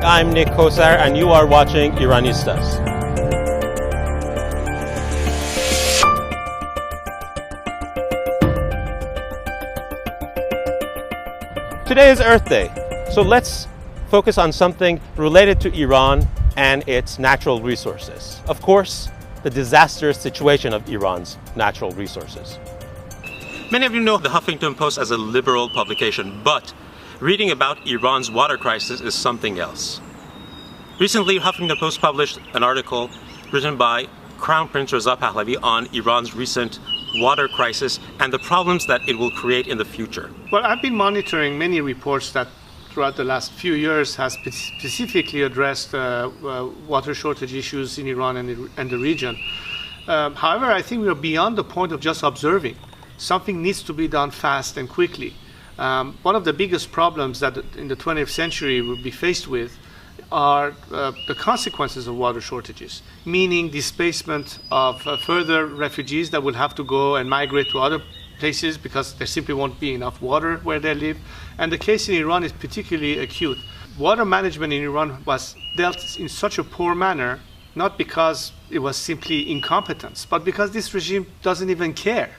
I'm Nik Kowsar, and you are watching Iranistas. Today is Earth Day, so let's focus on something related to Iran and its natural resources. Of course, the disastrous situation of Iran's natural resources. Many of you know the Huffington Post as a liberal publication, but reading about Iran's water crisis is something else. Recently, Huffington Post published an article written by Crown Prince Reza Pahlavi on Iran's recent water crisis and the problems that it will create in the future. Well, I've been monitoring many reports that throughout the last few years has specifically addressed water shortage issues in Iran and the region. However, I think we are beyond the point of just observing. Something needs to be done fast and quickly. One of the biggest problems that in the 20th century we'll be faced with are the consequences of water shortages, meaning displacement of further refugees that will have to go and migrate to other places because there simply won't be enough water where they live. And the case in Iran is particularly acute. Water management in Iran was dealt in such a poor manner, not because it was simply incompetence, but because this regime doesn't even care.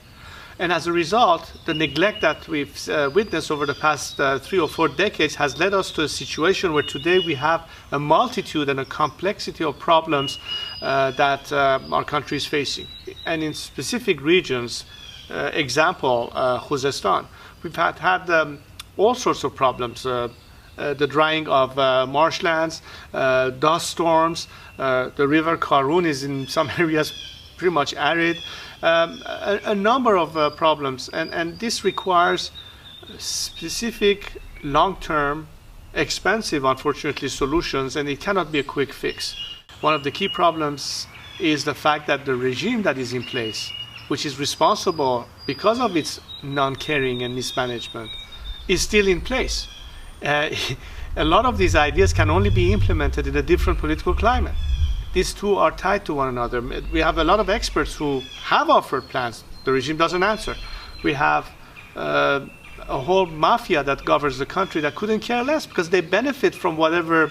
And as a result, the neglect that we've witnessed over the past 3 or 4 decades has led us to a situation where today we have a multitude and a complexity of problems that our country is facing. And in specific regions, example, Khuzestan, we've had all sorts of problems. The drying of marshlands, dust storms, the river Karun is in some areas pretty much arid. A number of problems, and this requires specific, long-term, expensive, unfortunately, solutions, and it cannot be a quick fix. One of the key problems is the fact that the regime that is in place, which is responsible because of its non-caring and mismanagement, is still in place. A lot of these ideas can only be implemented in a different political climate. These two are tied to one another. We have a lot of experts who have offered plans. The regime doesn't answer. We have a whole mafia that governs the country that couldn't care less because they benefit from whatever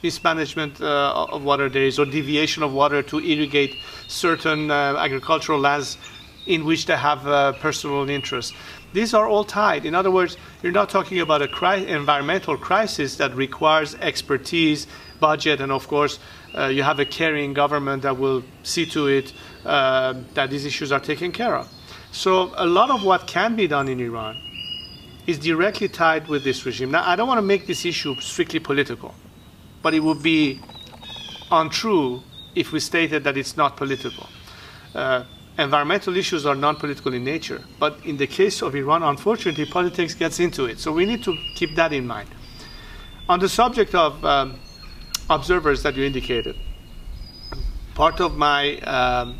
mismanagement of water there is or deviation of water to irrigate certain agricultural lands in which they have personal interest. These are all tied. In other words, you're not talking about an environmental crisis that requires expertise, budget, and of course, you have a caring government that will see to it that these issues are taken care of. So a lot of what can be done in Iran is directly tied with this regime. Now, I don't want to make this issue strictly political, but it would be untrue if we stated that it's not political. Environmental issues are non-political in nature, but in the case of Iran, unfortunately, politics gets into it. So we need to keep that in mind. On the subject of observers that you indicated, part of my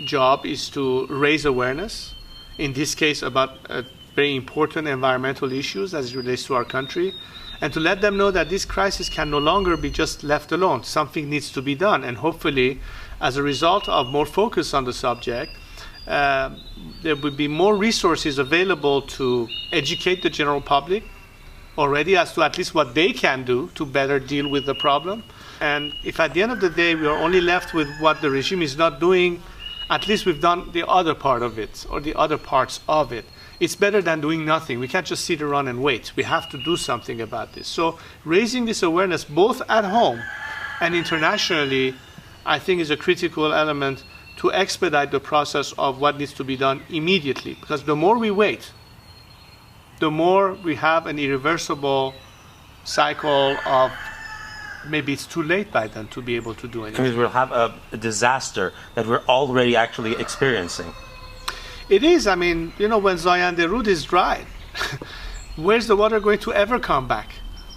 job is to raise awareness, in this case about very important environmental issues as it relates to our country, and to let them know that this crisis can no longer be just left alone. Something needs to be done, and hopefully, as a result of more focus on the subject, there will be more resources available to educate the general public already as to at least what they can do to better deal with the problem. And if at the end of the day we are only left with what the regime is not doing, at least we've done the other part of it, or the other parts of it. It's better than doing nothing. We can't just sit around and wait. We have to do something about this. So raising this awareness both at home and internationally, I think, is a critical element to expedite the process of what needs to be done immediately. Because the more we wait, the more we have an irreversible cycle of maybe it's too late by then to be able to do anything. Because we'll have a disaster that we're already actually experiencing. It is. I mean, you know, when Zayande Rud is dry, where's the water going to ever come back?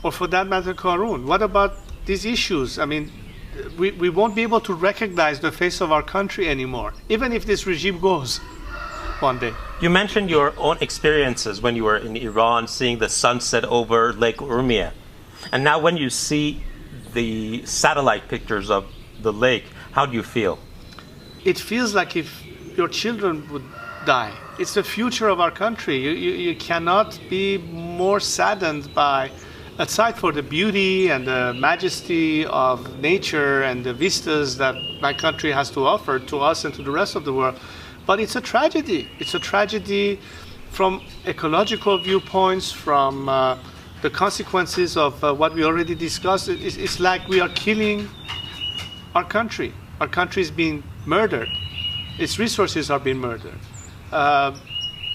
Or for that matter, Karun. What about these issues? I mean, we won't be able to recognize the face of our country anymore, even if this regime goes one day. You mentioned your own experiences when you were in Iran, seeing the sunset over Lake Urmia. And now when you see the satellite pictures of the lake, how do you feel? It feels like if your children would die. It's the future of our country. You cannot be more saddened by aside for the beauty and the majesty of nature and the vistas that my country has to offer to us and to the rest of the world, but it's a tragedy. It's a tragedy from ecological viewpoints, from the consequences of what we already discussed. It's like we are killing our country. Our country is being murdered. Its resources are being murdered.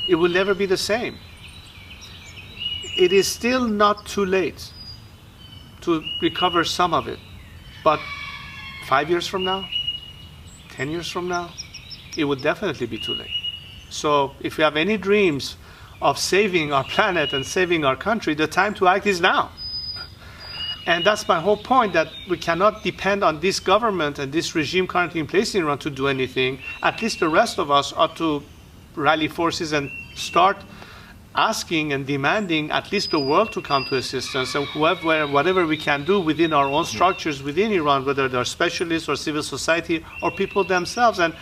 It will never be the same. It is still not too late to recover some of it. But 5 years from now, 10 years from now, it would definitely be too late. So if we have any dreams of saving our planet and saving our country, the time to act is now. And that's my whole point, that we cannot depend on this government and this regime currently in place in Iran to do anything. At least the rest of us ought to rally forces and start asking and demanding at least the world to come to assistance, and whatever we can do within our own structures within Iran, whether they're specialists or civil society or people themselves. And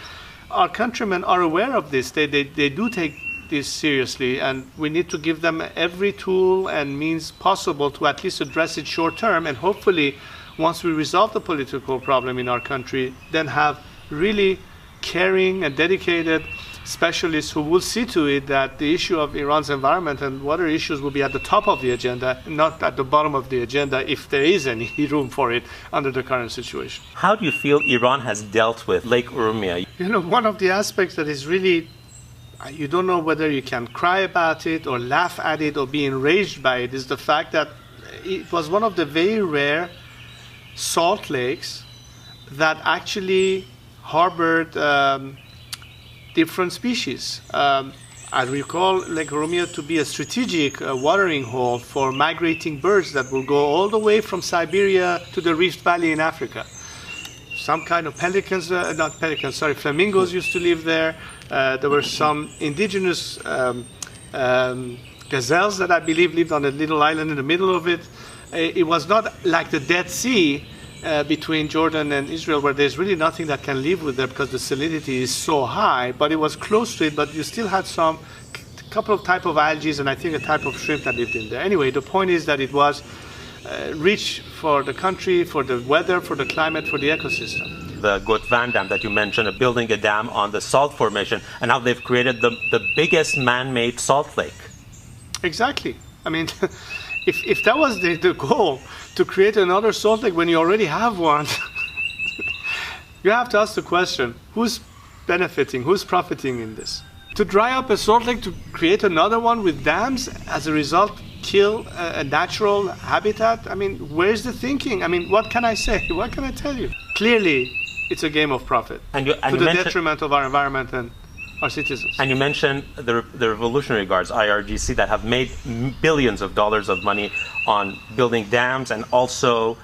our countrymen are aware of this. They do take this seriously, and we need to give them every tool and means possible to at least address it short term, and hopefully once we resolve the political problem in our country, then have really caring and dedicated specialists who will see to it that the issue of Iran's environment and water issues will be at the top of the agenda, not at the bottom of the agenda, if there is any room for it under the current situation. How do you feel Iran has dealt with Lake Urmia? You know, one of the aspects that is really, you don't know whether you can cry about it or laugh at it or be enraged by it, is the fact that it was one of the very rare salt lakes that actually harbored different species. I recall Lake Urmia to be a strategic watering hole for migrating birds that will go all the way from Siberia to the Rift Valley in Africa. Some kind of flamingos used to live there. There were some indigenous gazelles that I believe lived on a little island in the middle of it. It was not like the Dead Sea between Jordan and Israel, where there's really nothing that can live with there because the salinity is so high, but it was close to it, but you still had some couple of type of algae and I think a type of shrimp that lived in there. Anyway, the point is that it was rich for the country, for the weather, for the climate, for the ecosystem. The Gotvan Dam that you mentioned, building a dam on the salt formation, and now they've created the biggest man-made salt lake. Exactly. I mean, if that was the goal, to create another salt lake when you already have one, you have to ask the question, who's benefiting, who's profiting in this? To dry up a salt lake, to create another one with dams, as a result, kill a natural habitat? I mean, where's the thinking? I mean, what can I say? What can I tell you? Clearly, it's a game of profit to the detriment of our environment and our citizens. And you mentioned the Revolutionary Guards, IRGC, that have made billions of dollars of money on building dams and also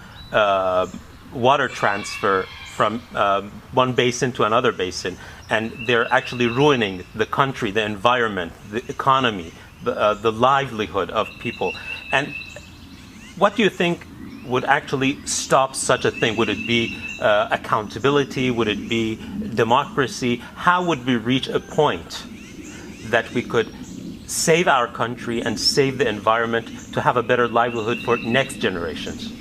water transfer from one basin to another basin. And they're actually ruining the country, the environment, the economy, the livelihood of people. And what do you think would actually stop such a thing? Would it be accountability? Would it be democracy? How would we reach a point that we could save our country and save the environment to have a better livelihood for next generations?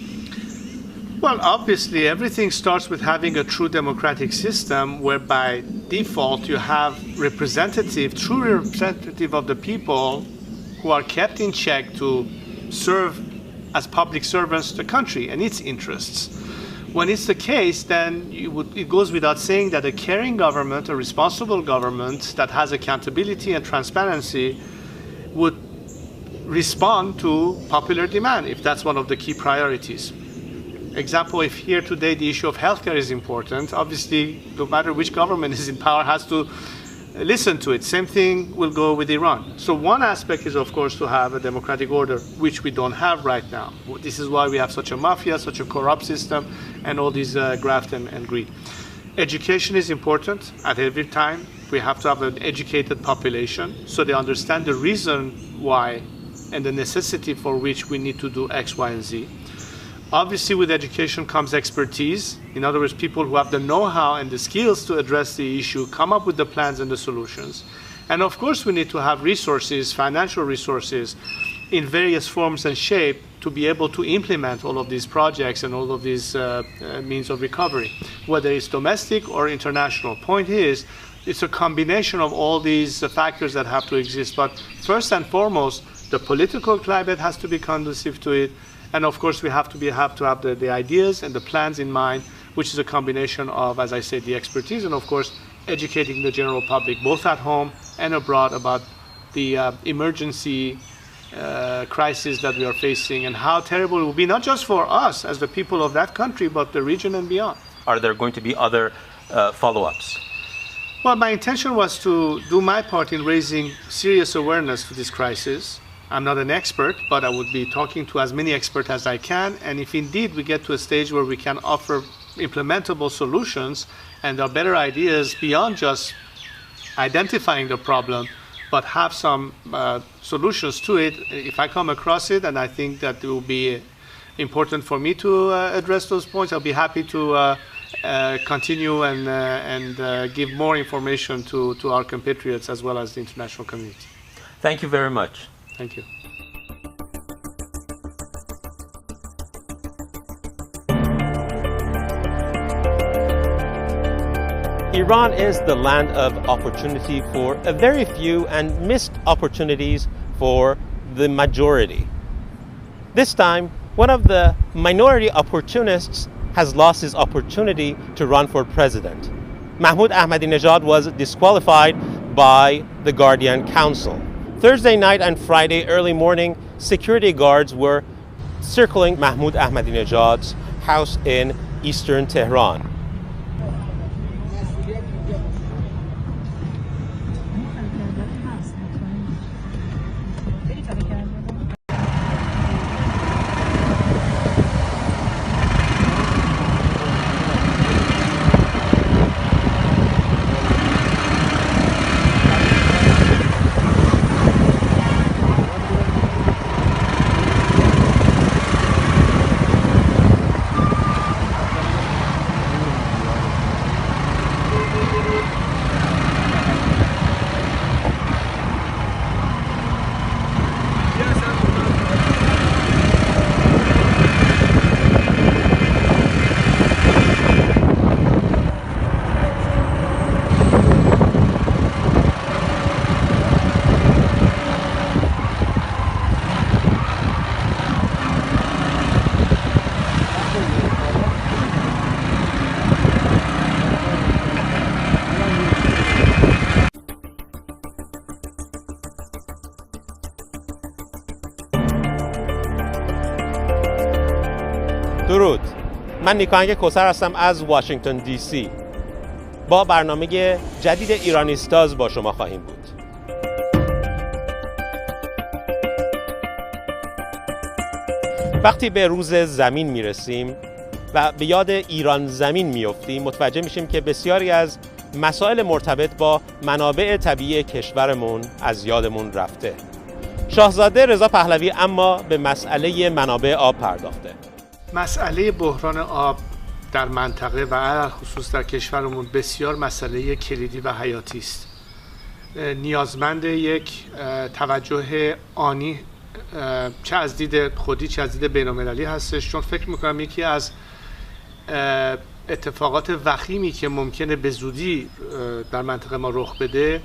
Well, obviously, everything starts with having a true democratic system where by default you have true representative of the people who are kept in check to serve as public servants the country and its interests. When it's the case, then it goes without saying that a caring government, a responsible government that has accountability and transparency would respond to popular demand if that's one of the key priorities. Example, if here today the issue of healthcare is important, obviously no matter which government is in power has to listen to it. Same thing will go with Iran. So one aspect is, of course, to have a democratic order, which we don't have right now. This is why we have such a mafia, such a corrupt system, and all these graft and greed. Education is important at every time. We have to have an educated population so they understand the reason why and the necessity for which we need to do X, Y, and Z. Obviously, with education comes expertise. In other words, people who have the know-how and the skills to address the issue, come up with the plans and the solutions. And of course, we need to have resources, financial resources, in various forms and shape to be able to implement all of these projects and all of these means of recovery, whether it's domestic or international. Point is, it's a combination of all these factors that have to exist. But first and foremost, the political climate has to be conducive to it. And of course, we have to have the ideas and the plans in mind, which is a combination of, as I said, the expertise and of course, educating the general public, both at home and abroad, about the emergency crisis that we are facing and how terrible it will be, not just for us as the people of that country, but the region and beyond. Are there going to be other follow-ups? Well, my intention was to do my part in raising serious awareness to this crisis. I'm not an expert, but I would be talking to as many experts as I can. And if indeed we get to a stage where we can offer implementable solutions and there are better ideas beyond just identifying the problem, but have some solutions to it, if I come across it, and I think that it will be important for me to address those points, I'll be happy to continue and give more information to our compatriots as well as the international community. Thank you very much. Thank you. Iran is the land of opportunity for a very few and missed opportunities for the majority. This time, one of the minority opportunists has lost his opportunity to run for president. Mahmoud Ahmadinejad was disqualified by the Guardian Council. Thursday night and Friday early morning, security guards were circling Mahmoud Ahmadinejad's house in eastern Tehran. درود، من نیک کوثر هستم از واشنگتن دی سی. با برنامه جدید ایرانیستاز با شما خواهیم بود. وقتی به روز زمین میرسیم و به یاد ایران زمین میافتیم، متوجه میشیم که بسیاری از مسائل مرتبط با منابع طبیعی کشورمون از یادمون رفته. شاهزاده رضا پهلوی اما به مسئله منابع آب پرداخته. مسئله بحران آب در منطقه و علل خصوص در کشورمون بسیار مسئله کلیدی و حیاتی است. نیازمند یک توجه آنی، چه از دید خودی چه از دید بین‌المللی هستش، چون فکر میکنم یکی از اتفاقات وخیمی که ممکنه به زودی در منطقه ما رخ بده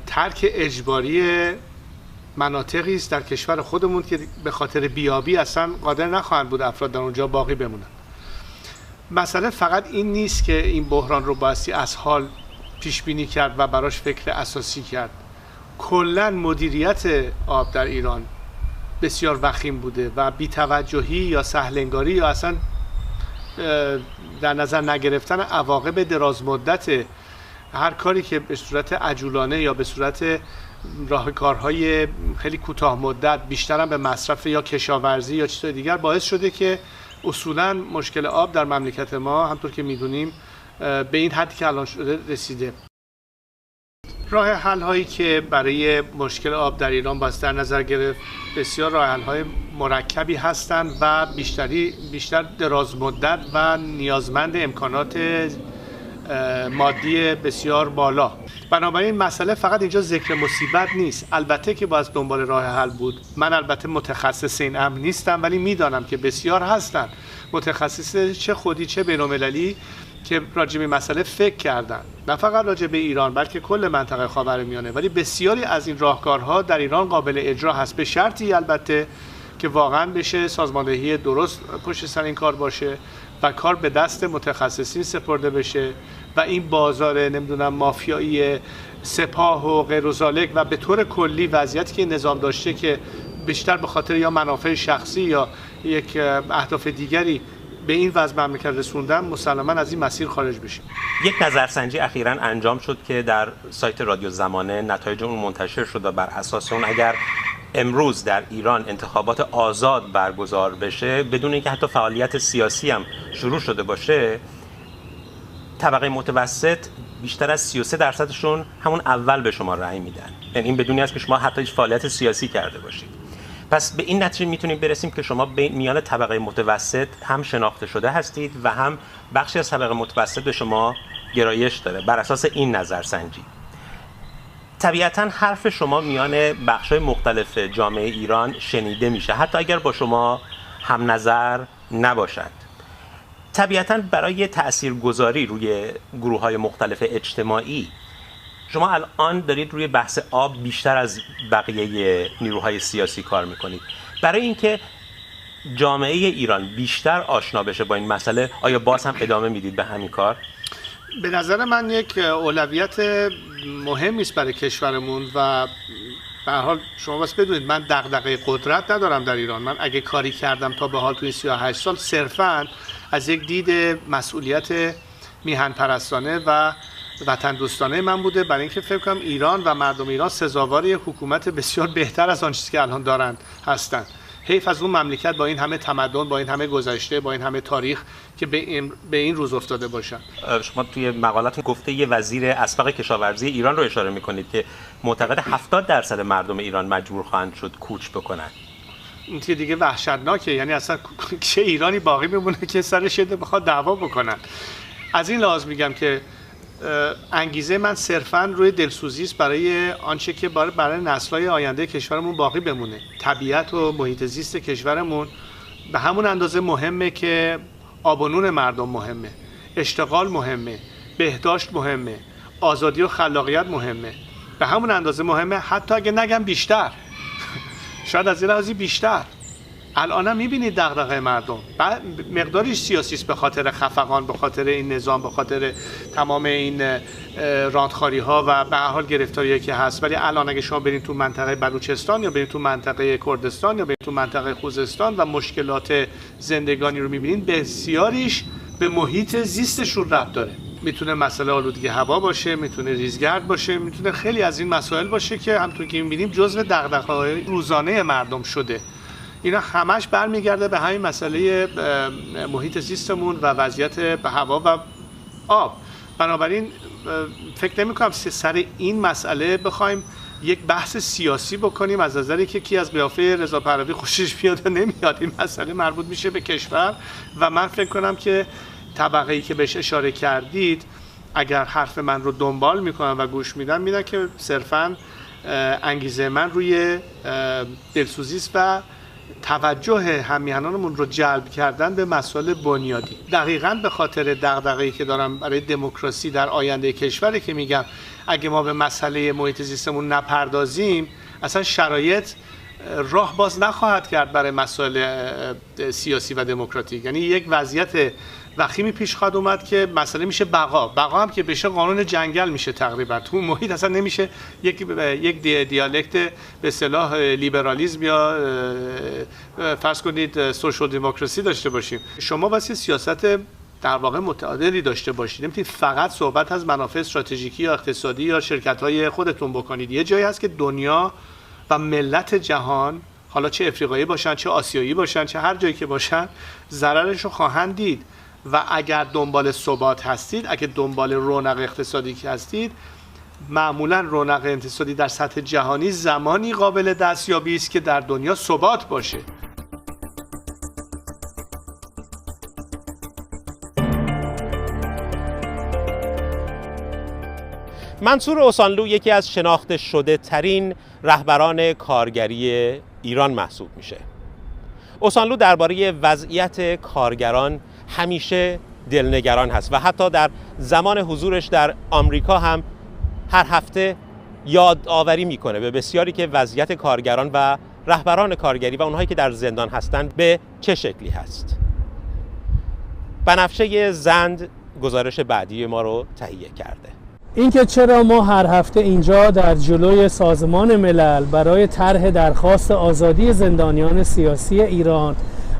ترک اجباری مناطقی است در کشور خودمون که به خاطر بیابی اصلا قادر نخواهند بود افراد در اونجا باقی بمونن. مسئله فقط این نیست که این بحران رو بایستی از حال پیش بینی کرد و براش فکر اساسی کرد. کلا مدیریت آب در ایران بسیار وخیم بوده و بی‌توجهی یا سهل‌انگاری یا اصلا در نظر نگرفتن عواقب درازمدت هر کاری که به صورت عجولانه یا به صورت راهکارهای خیلی کوتاه مدت بیشتر هم به مصرف یا کشاورزی یا چیزهای دیگر باعث شده که اصولا مشکل آب در مملکت ما همطور که میدونیم به این حدی که الان شده رسیده. راه حل هایی که برای مشکل آب در ایران باید در نظر گرفت بسیار راه حل های مرکبی هستند و بیشتر دراز مدت و نیازمند امکانات مادی بسیار بالا. بنابراین مسئله فقط اینجا ذکر مصیبت نیست. البته که باید دنبال راه حل بود. من البته متخصص این امر نیستم، ولی میدانم که بسیار هستن متخصص چه خودی چه بین‌المللی که راجع به مسئله فکر کردن، نه فقط راجع به ایران بلکه کل منطقه خاورمیانه. ولی بسیاری از این راهکارها در ایران قابل اجرا هست، به شرطی البته که واقعا بشه سازماندهی درست پشت سر این کار باشه و کار به دست متخصصین سپرده بشه و این بازار نمیدونم مافیایی سپاه و غیر و ذالک و به طور کلی وضعیتی که نظام داشته که بیشتر به خاطر یا منافع شخصی یا یک اهداف دیگری به این وضع مملکت رسوندن، مسلماً از این مسیر خارج بشیم. یک نظرسنجی اخیراً انجام شد که در سایت رادیو زمانه نتایج اون منتشر شد و بر اساس اون اگر امروز در ایران انتخابات آزاد برگزار بشه بدون اینکه حتی فعالیت سیاسی هم شروع شده باشه، طبقه متوسط بیشتر از 33%شون همون اول به شما رأی میدن. یعنی این بدونی است که شما حتی هیچ فعالیت سیاسی کرده باشید. پس به این نتیجه میتونیم برسیم که شما میان طبقه متوسط هم شناخته شده هستید و هم بخشی از طبقه متوسط به شما گرایش داره بر اساس این نظرسنجی. طبیعتاً حرف شما میان بخش‌های مختلف جامعه ایران شنیده میشه، حتی اگر با شما هم نظر نباشند. طبیعتاً برای تاثیرگذاری روی گروه‌های مختلف اجتماعی شما الان دارید روی بحث آب بیشتر از بقیه نیروهای سیاسی کار میکنید. برای اینکه جامعه ایران بیشتر آشنا بشه با این مسئله، آیا باز هم ادامه میدید به همین کار؟ به نظر من یک اولویت مهمی است برای کشورمون و به هر حال شما بس بدونید من دغدغه قدرت ندارم در ایران. من اگه کاری کردم تا به حال تو این 38 سال صرفاً از یک دید مسئولیت میهن پرستانه و وطن دوستانه من بوده، برای اینکه فکر کنم ایران و مردم ایران سزاوار یک حکومت بسیار بهتر از آن چیزی که الان دارند هستند. حیف از اون مملکت با این همه تمدن، با این همه گذشته، با این همه تاریخ که به این روز افتاده باشن. شما توی مقالتون گفته یه وزیر اسبق کشاورزی ایران رو اشاره میکنید که معتقد 70% مردم ایران مجبور خواهند شد کوچ بکنن. این که دیگه وحشتناکه. یعنی اصلا چه ایرانی باقی میمونه که سرش بخواد دعوا بکنن. از این لحاظ میگم که انگیزه من صرفاً روی دلسوزی است برای آنچه که برای نسل‌های آینده کشورمون باقی بمونه. طبیعت و محیط زیست کشورمون به همون اندازه مهمه که آب و نون مردم مهمه، اشتغال مهمه، بهداشت مهمه، آزادی و خلاقیت مهمه. به همون اندازه مهمه، حتی اگه نگم بیشتر. شاید از این لحاظی بیشتر. الان هم میبینید دغدغه مردم مقداریش سیاسی است، به خاطر خفقان، به خاطر این نظام، به خاطر تمام این راندخاری ها و به هر حال گرفتاریایی که هست. ولی الان اگه شما برید تو منطقه بلوچستان یا برید تو منطقه کردستان یا برید تو منطقه خوزستان و مشکلات زندگانی رو میبینید، بسیاریش به محیط زیستشون ربط داره. میتونه مسئله آلودگی هوا باشه، میتونه ریزگرد باشه، میتونه خیلی از این مسائل باشه که همونطور که میبینیم جزء دغدغه‌های روزانه مردم شده. اینا همش برمیگرده به همین مسئله محیط زیستمون و وضعیت هوا و آب. بنابراین فکر نمی‌کنم سر این مسئله بخوایم یک بحث سیاسی بکنیم، از نظری که کی از قیافه رضا پهلوی خوشش میاد نمیاد. این مسئله مربوط میشه به کشور و من فکر کنم که طبقه‌ای که بهش اشاره کردید اگر حرف من رو دنبال میکنن و گوش میدن که صرفاً انگیزه من روی دلسوزی است و توجه همیهنانمون رو جلب کردن به مسائل بنیادی. دقیقاً به خاطر دغدغه‌ای که دارم برای دموکراسی در آینده کشوری که میگم اگه ما به مسئله محیط زیستمون نپردازیم اصلا شرایط راه باز نخواهد کرد برای مسائل سیاسی و دموکراتیک. یعنی یک وضعیت وخیمی پیش خواهد اومد که مسئله میشه بقا هم که بشه قانون جنگل میشه تقریبا. تو محیط اصلا نمیشه یک دیالکت به اصطلاح لیبرالیسم یا فرض کنید سوشال دموکراسی داشته باشیم. شما واسه سیاست در واقع متعادلی داشته باشید. نمیتونید فقط صحبت از منافع استراتژیکی یا اقتصادی یا شرکت‌های خودتون بکنید. یه جایی هست که دنیا و ملت جهان، حالا چه افریقایی باشن، چه آسیایی باشن، چه هر جایی که باشن، ضررش رو خواهند دید. و اگر دنبال ثبات هستید، اگر دنبال رونق اقتصادی هستید، معمولا رونق اقتصادی در سطح جهانی زمانی قابل دستیابی است که در دنیا ثبات باشه. منصور اوسانلو یکی از شناخته شده ترین رهبران کارگری ایران محسوب میشه. اوسانلو درباره وضعیت کارگران همیشه دلنگران هست و حتی در زمان حضورش در آمریکا هم هر هفته یادآوری میکنه به بسیاری که وضعیت کارگران و رهبران کارگری و اونهایی که در زندان هستند به چه شکلی هست. بنفشه زند گزارش بعدی ما رو تهیه کرده. اینکه چرا ما هر هفته اینجا در جلوی سازمان ملل برای طرح درخواست آزادی زندانیان سیاسی ایران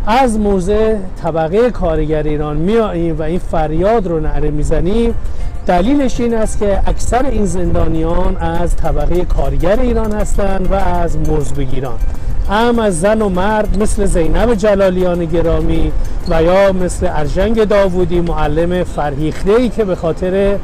از موضع طبقه کارگر ایران میاییم و این فریاد رو نعره میزنیم، دلیلش این است که اکثر این زندانیان از طبقه کارگر ایران هستند و از مزدبگیران، هم از زن و مرد مثل زینب جلالیان گرامی و یا مثل ارژنگ داوودی معلم فرهیخته‌ای که به خاطر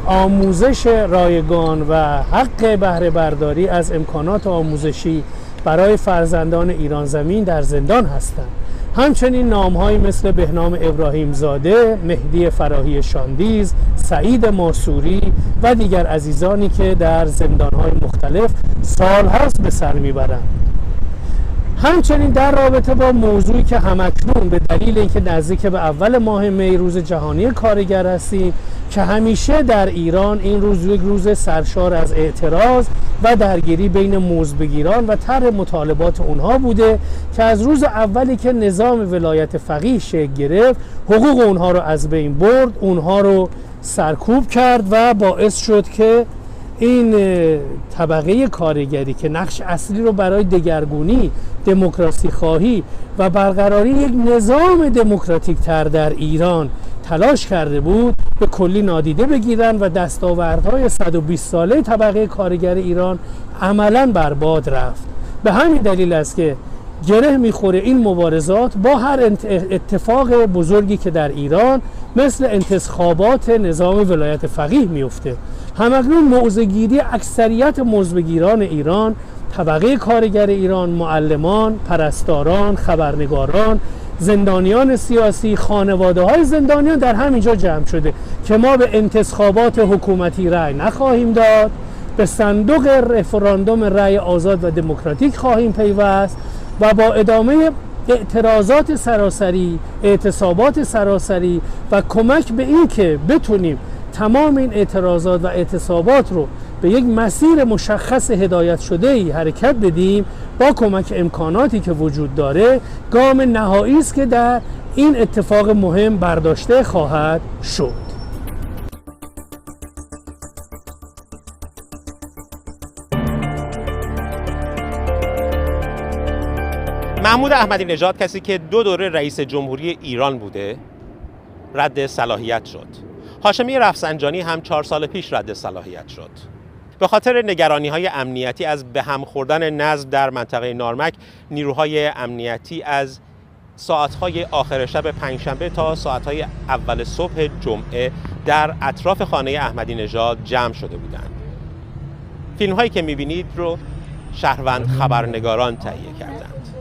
آموزش رایگان و حق بهره برداری از امکانات آموزشی برای فرزندان ایران زمین در زندان هستند. همچنین نام‌هایی مثل بهنام ابراهیم زاده، مهدی فراهی شاندیز، سعید ماسوری و دیگر عزیزانی که در زندان‌های مختلف سال‌هاست به سر می‌برند. همچنین در رابطه با موضوعی که همکنون به دلیل اینکه نزدیک به اول ماه می روز جهانی کارگر هستیم که همیشه در ایران این روز یک روز سرشار از اعتراض و درگیری بین مزدبگیران و طرح مطالبات اونها بوده که از روز اولی که نظام ولایت فقیه شکل گرفت حقوق اونها رو از بین برد، اونها رو سرکوب کرد و باعث شد که این طبقه کارگری که نقش اصلی رو برای دگرگونی، دموکراسی خواهی و برقراری یک نظام دموکراتیک تر در ایران تلاش کرده بود به کلی نادیده بگیرن و دستاوردهای 120 ساله طبقه کارگر ایران عملاً برباد رفت. به همین دلیل است که گره میخوره این مبارزات با هر اتفاق بزرگی که در ایران مثل انتخابات نظام ولایت فقیه میفته. همکنون موضع‌گیری اکثریت مزدبگیران ایران، طبقه کارگر ایران، معلمان، پرستاران، خبرنگاران، زندانیان سیاسی، خانواده‌های زندانیان در همینجا جمع شده که ما به انتخابات حکومتی رأی نخواهیم داد، به صندوق رفراندوم رأی آزاد و دموکراتیک خواهیم پیوست و با ادامه اعتراضات سراسری، اعتصابات سراسری و کمک به این که بتونیم تمام این اعتراضات و اعتصابات رو به یک مسیر مشخص هدایت شده‌ای حرکت بدیم، با کمک امکاناتی که وجود داره گام نهایی است که در این اتفاق مهم برداشته خواهد شد. محمود احمدی نژاد، کسی که 2 دوره رئیس جمهوری ایران بوده، رد صلاحیت شد. هاشمی رفسنجانی هم 4 سال پیش رد صلاحیت شد. به خاطر نگرانی‌های امنیتی از به هم خوردن نظم در منطقه نارمک، نیروهای امنیتی از ساعت‌های آخر شب پنجشنبه تا ساعت‌های اول صبح جمعه در اطراف خانه احمدی نژاد جمع شده بودند. فیلم‌هایی که می‌بینید رو شهروند خبرنگاران تهیه کردند.